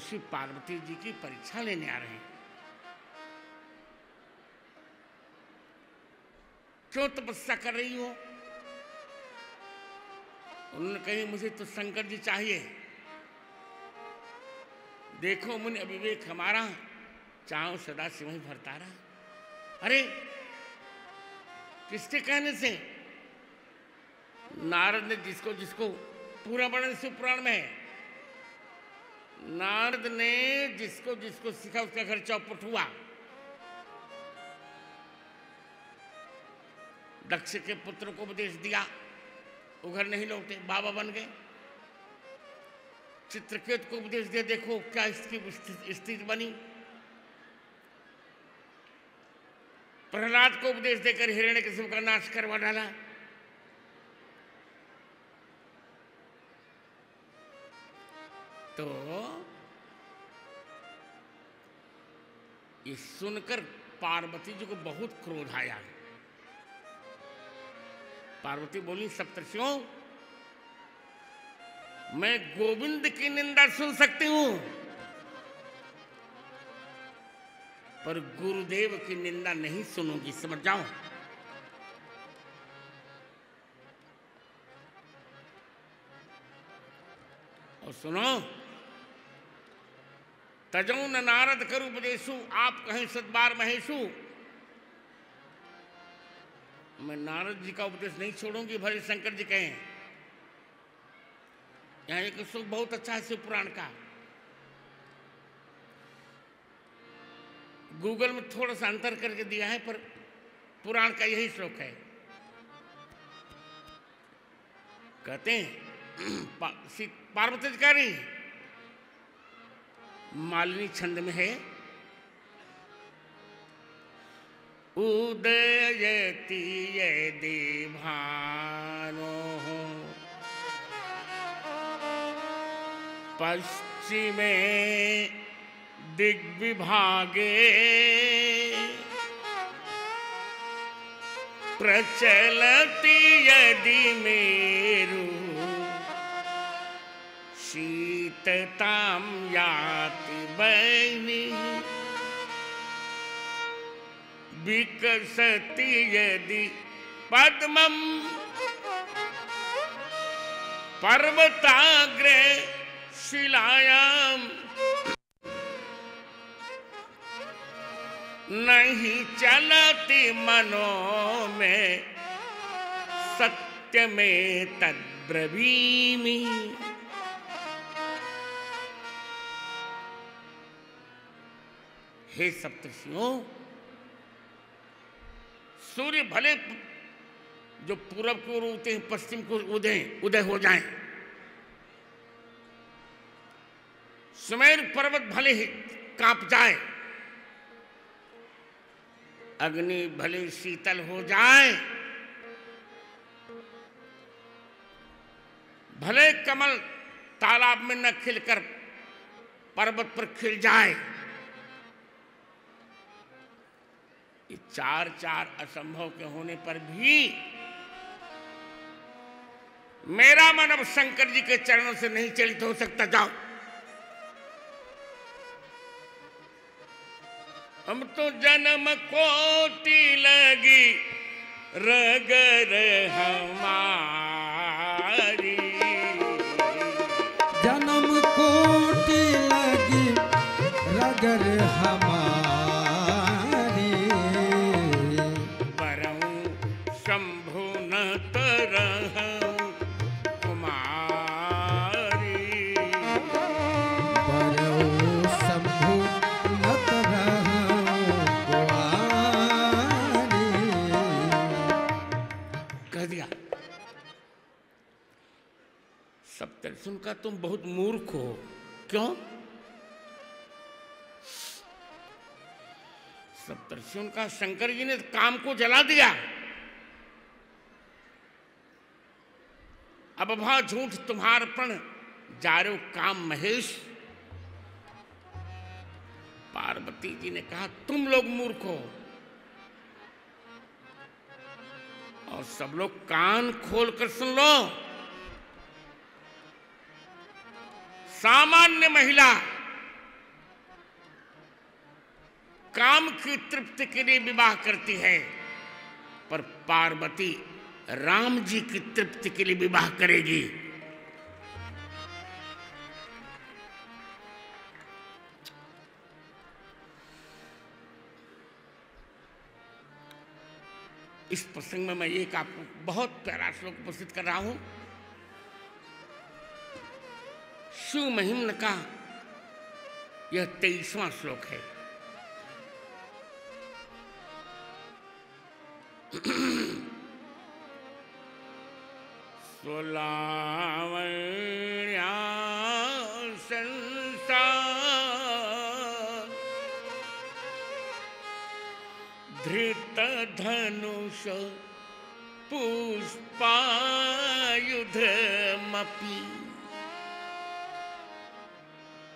सप्तर्षि पार्वती जी की परीक्षा लेने आ रहे हैं। क्यों तपस्या कर रही हो? उन्होंने कही मुझे तो शंकर जी चाहिए। देखो मुनि अविवेक हमारा, चाहो सदा शिव ही भरता रहा। अरे किसके कहने से? नारद ने जिसको जिसको पूरा वर्णन शिव पुराण में है, नारद ने जिसको जिसको सीखा उसका घर चौपट हुआ। दक्ष के पुत्र को उपदेश दिया, वो घर नहीं लौटे, बाबा बन गए। चित्रकेतु को उपदेश दिया, देखो क्या इसकी स्थिति बनी। प्रहलाद को उपदेश देकर हिरण्यकशिपु का नाश करवा डाला। तो ये सुनकर पार्वती जी को बहुत क्रोध आया। पार्वती बोली, सप्तर्षियों, मैं गोविंद की निंदा सुन सकती हूं, पर गुरुदेव की निंदा नहीं सुनूंगी, समझ जाओ। और सुनो, तजौ न नारद कर उपदेशु, आप कहें सदबार महेशु। मैं नारद जी का उपदेश नहीं छोड़ूंगी, भले शंकर जी कहें। यहाँ एक श्लोक बहुत अच्छा है शिव पुराण का, गूगल में थोड़ा सा अंतर करके दिया है, पर पुराण का यही श्लोक है। कहते हैं पार्वती जी कह रही, मालिनी छंद में है, उदयति यदि भानो पश्चिमे दिग्विभागे प्रचलति यदि मेरु शीततां याति वह्निः विकसति यदि पद्मं पर्वताग्रे शिलायां नहीं चलति मनो में सत्य में तद्ब्रवीमि। हे सप्तर्षियों, सूर्य भले जो पूरब की ओर उगते हैं पश्चिम को उदय हो जाएं, सुमेरु पर्वत भले ही कांप जाए, अग्नि भले शीतल हो जाए, भले कमल तालाब में न खिलकर पर्वत पर खिल जाए, ये चार चार असंभव के होने पर भी मेरा मन अब शंकर जी के चरणों से नहीं चलित हो सकता। जाओ, हम तो जन्म कोटि लगी रगर हमारी, जन्म कोटि लगी रगर हमारी, परहु शंभु न तरहु कुमारी, परहु शंभु न तरहु कुमारी। कह दिया, सप्तर्षियों का तुम बहुत मूर्ख हो। क्यों? सप्तर्षियों का शंकर जी ने काम को जला दिया, अब भा झूठ तुम्हारपण जारो काम महेश। पार्वती जी ने कहा, तुम लोग मूर्ख हो। और सब लोग कान खोलकर सुन लो, सामान्य महिला काम की तृप्ति के लिए विवाह करती है, पर पार्वती राम जी की तृप्ति के लिए विवाह करेगी। इस प्रसंग में मैं एक आपको बहुत प्यारा श्लोक उपस्थित कर रहा हूं। शिव महिम्न का यह 23वां श्लोक है। स्वलावण्या संसार धृत धनुष पुष्पायुधमपि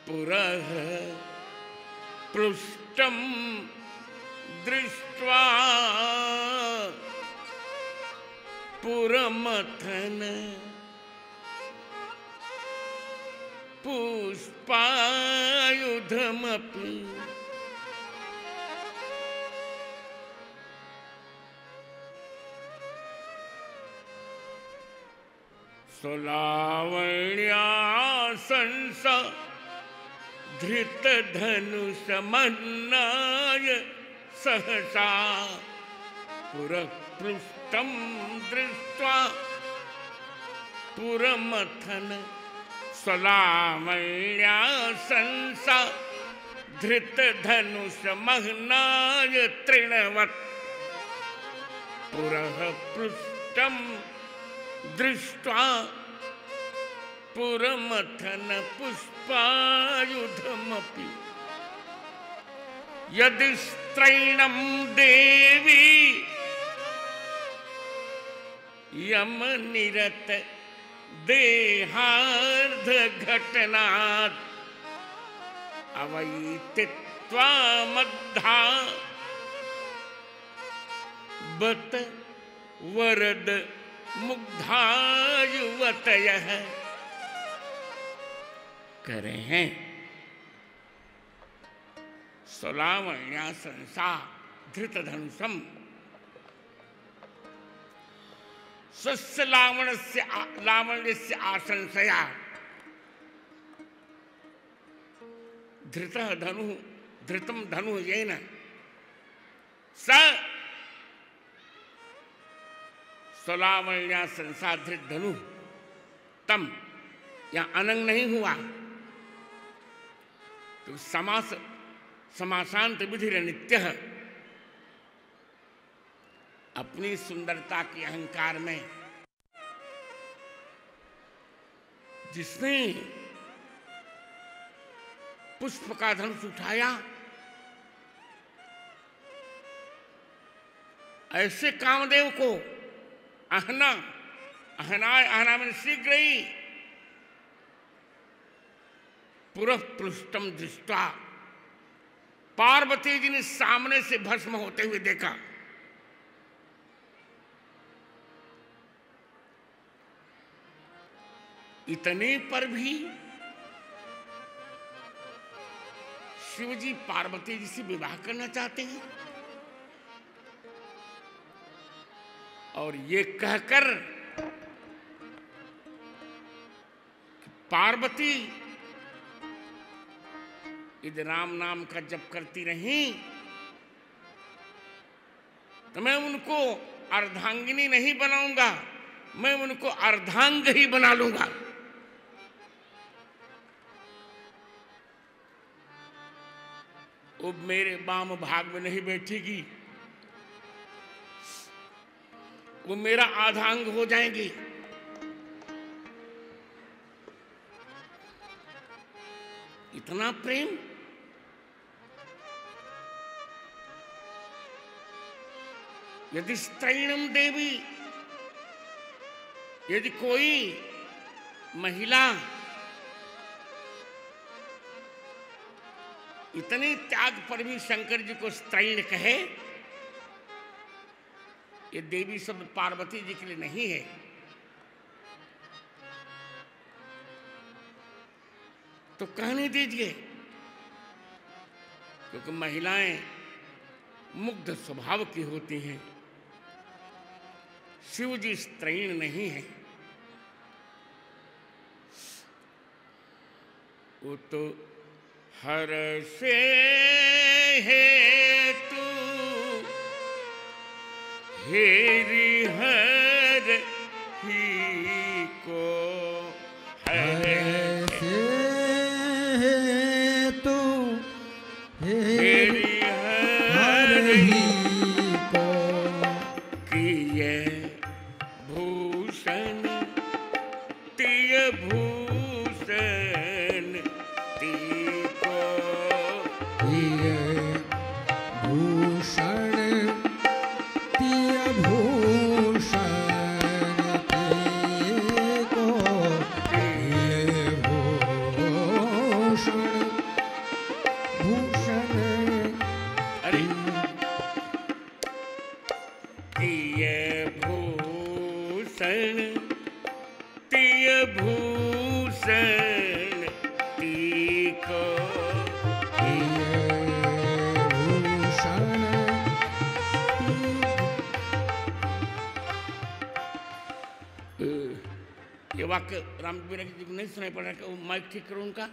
पुरः पृष्ठं दृष्ट्वा पुरमथन पुष्पायुधमपि स्वलावण्यासंस धृतधनुषमन्नाय सहसा पुरपृष्ठं दृष्ट्वा पुरमथन। स्वलावण्यासंस धृतधनुषमन्नाय तृणवत् पुरः पृष्ठं दृष्ट्वा पुरमथन पुष्पायुधमपि। यदि स्त्रैणं देवी यमनिरत देहार्ध घटनात् अवैतित्वा मद्धा बत वरद मुग्धा युवतयः कह रहे हैं। स्वलावण्या संसा धृतधनुषम स्वस्य लावण्य से आशंसया धृतः धनु धृतम धनु येन स स्वलावण्या संसा धृत धनु तम। यहां अनंग नहीं हुआ तो समासांत विधि नित्य अपनी सुंदरता के अहंकार में जिसने पुष्प का धनुष उठाया, ऐसे कामदेव को आहना में शीघ्र ही पुरः पृष्ठम दृष्टा पार्वती जी ने सामने से भस्म होते हुए देखा। इतने पर भी शिवजी पार्वती जी से विवाह करना चाहते हैं और ये कहकर पार्वती यदि राम नाम का जप करती रही तो मैं उनको अर्धांगिनी नहीं बनाऊंगा, मैं उनको अर्धांग ही बना लूंगा। वो मेरे वाम भाग में नहीं बैठेगी, वो मेरा आधांग हो जाएंगी। इतना प्रेम। यदि स्त्रैणम देवी, यदि कोई महिला इतने त्याग पर भी शंकर जी को स्त्रैण कहे, ये देवी शब्द पार्वती जी के लिए नहीं है। तो कहने दीजिए, क्योंकि महिलाएं मुग्ध स्वभाव की होती हैं। शिव जी स्त्रैण नहीं है, वो तो हर से है तू हेरी हर ही को हर से तू हेरी हर ही को किए भूषण तिय भूषण तीको प्रिय भूषण प्रिय भूषण तेको प्रिय भूषण भूषण अरे तिय भूषण तिय भूषण तीको प्रिय भूषण ये वाक्य राम जी को नहीं सुनाई पड़ रहा है, वो माइक ठीक करो उनका।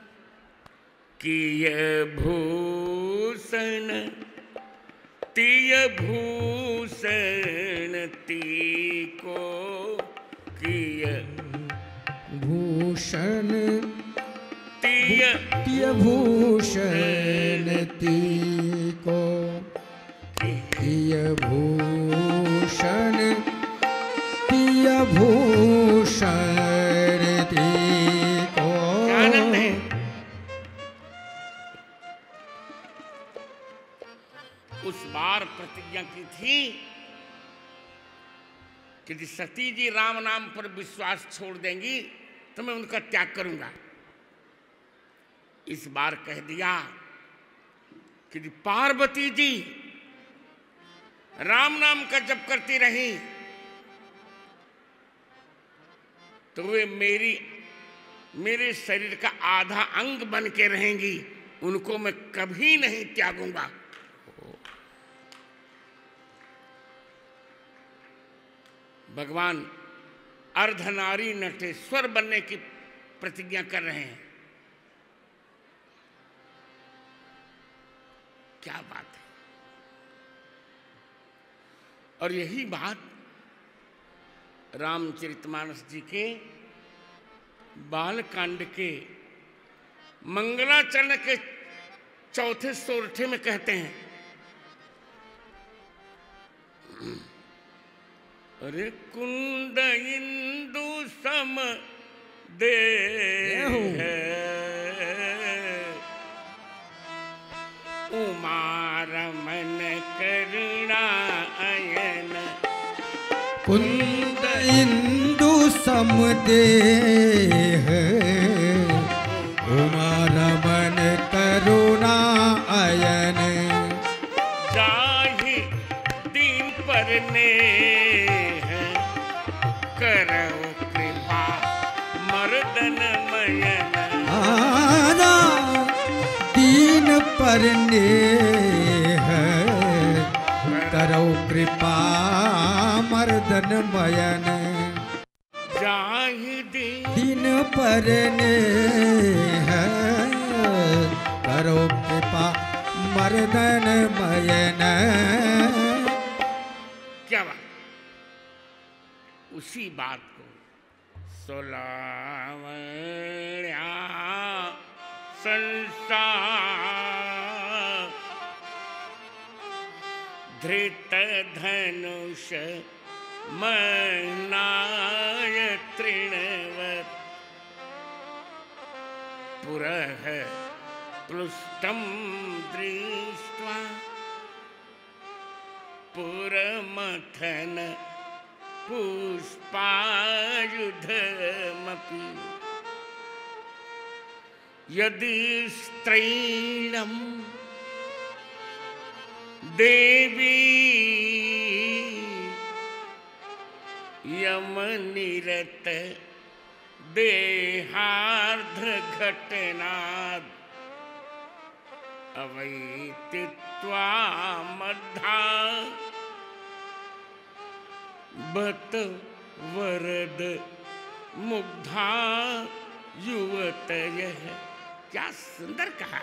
कि ये भूषण तिय भूषण तीको किय भूषण तिय प्रिय भूषण तीको प्रिय भूषण प्रिय भूषण तीको आनंद है। उस बार प्रतिज्ञा की थी कि यदि सती जी राम नाम पर विश्वास छोड़ देंगी तो मैं उनका त्याग करूंगा। इस बार कह दिया कि यदि पार्वती जी राम नाम का जप करती रही तो वे मेरे शरीर का आधा अंग बन के रहेंगी, उनको मैं कभी नहीं त्यागूंगा। भगवान अर्धनारी नटेश्वर बनने की प्रतिज्ञा कर रहे हैं। क्या बात है। और यही बात रामचरितमानस जी के बालकांड के मंगलाचरण के चौथे सोरठे में कहते हैं। अरे कुंद इंदु सम दे उमारमन करुणा अयन कुंद इंदु समदेह उमारमन करुणा अयन जाहि दीन पर नेह करो कृपा मर्दन मयन आना दीन पर नेह करो कृपा मर्दन मयन जाहि दीन पर नेह करो कृपा मर्दन मयन। क्या बात। उसी बात को सोलावण्या संसार धृत धनुष मनाय तृणवत् पुरः प्लुष्टं दृष्ट्वा पुरमथन पुष्पायुधमपि यदि स्त्रैणं देवी यमनिरत देहार्ध घटनात् अवैतित्वा मद्धा बत वरद मुग्धा युवतयः। क्या सुंदर कहा।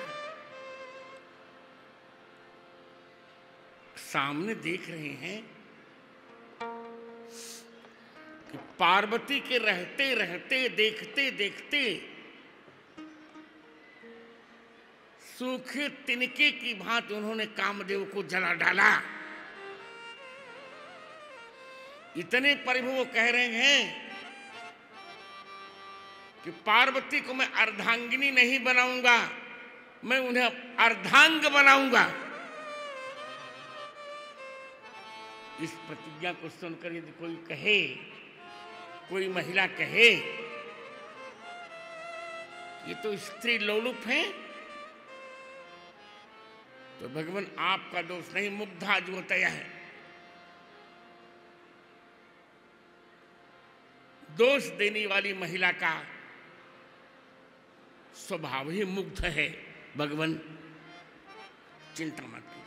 सामने देख रहे हैं कि पार्वती के रहते रहते देखते देखते सूखे तिनके की भांति उन्होंने कामदेव को जला डाला। इतने परिभव वो कह रहे हैं कि पार्वती को मैं अर्धांगिनी नहीं बनाऊंगा, मैं उन्हें अर्धांग बनाऊंगा। इस प्रतिज्ञा को सुनकर यदि कोई कहे, कोई महिला कहे ये तो स्त्री लोलुप है, तो भगवान आपका दोष नहीं, मुग्धा जुवतया है। दोष देने वाली महिला का स्वभाव ही मुग्ध है। भगवान चिंता मत कीजिए,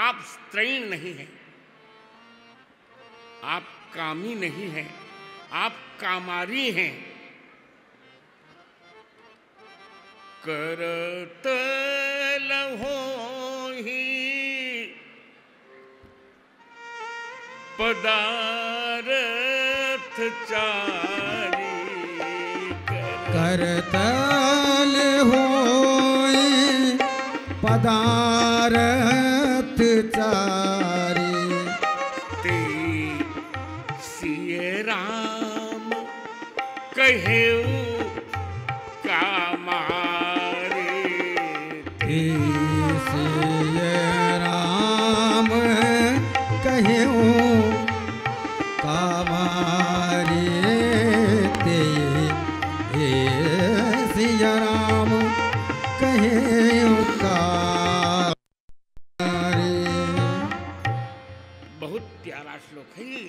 आप स्त्रीण नहीं हैं, आप कामी नहीं हैं, आप कामारी हैं। करतल होहि पदारथ चारी, करतल होय पदारथ चारी। ते सिय राम कहेऊ कामारे, सिय राम कहेऊ कामारे। ते सिय राम कहेऊ कामारे। बहुत प्यारा श्लोक है ये,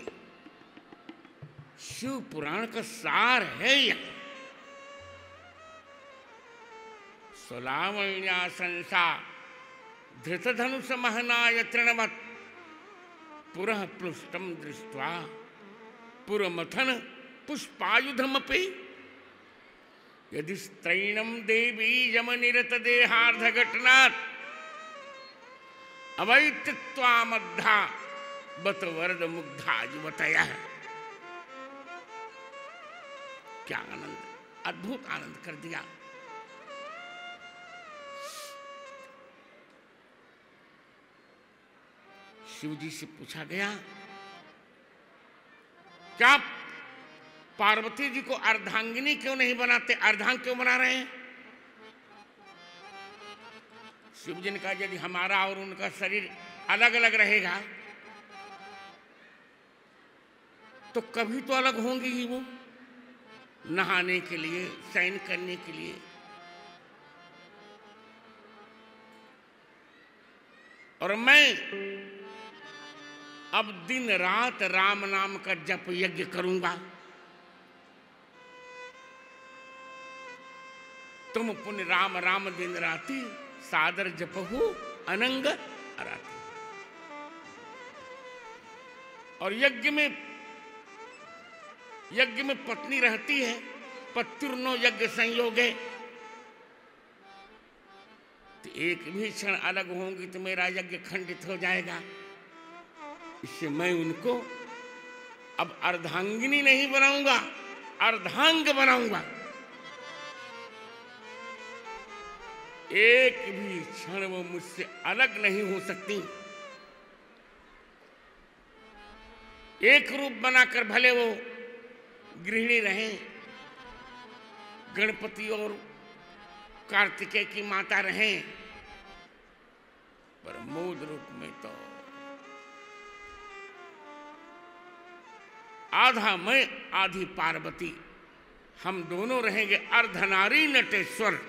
शिव पुराण का सार है यह। स्वलावण्या संसा धृतधनुष महनाय तृणवत पुरः प्लुष्टम दृष्ट्वा पुरमथन पुष्पायुधमपि। यदि स्त्रैणम देवी यमनिरत देहार्ध घटनात् अवैतित्वा मद्धा बत वरद मुग्धा युवतयः। क्या आनंद, अद्भुत आनंद कर दिया। शिव जी से पूछा गया, क्या पार्वती जी को अर्धांगिनी क्यों नहीं बनाते, अर्धांग क्यों बना रहे हैं? शिव जी ने कहा, यदि हमारा और उनका शरीर अलग अलग रहेगा तो कभी तो अलग होंगी ही वो, नहाने के लिए, शयन करने के लिए। और मैं अब दिन रात राम नाम का जप यज्ञ करूंगा, तुम पुण्य राम राम दिन राती सादर जपहु अनंग अराती। और यज्ञ में पत्नी रहती है, पत्युर्नो यज्ञ संयोगे। तो एक भी क्षण अलग होंगी तो मेरा यज्ञ खंडित हो जाएगा। इससे मैं उनको अब अर्धांगिनी नहीं बनाऊंगा, अर्धांग बनाऊंगा। एक भी क्षण वो मुझसे अलग नहीं हो सकती। एक रूप बनाकर भले वो गृहिणी रहें, गणपति और कार्तिकेय की माता रहें, पर मूल रूप में तो आधा मैं आधी पार्वती, हम दोनों रहेंगे अर्धनारी नटेश्वर।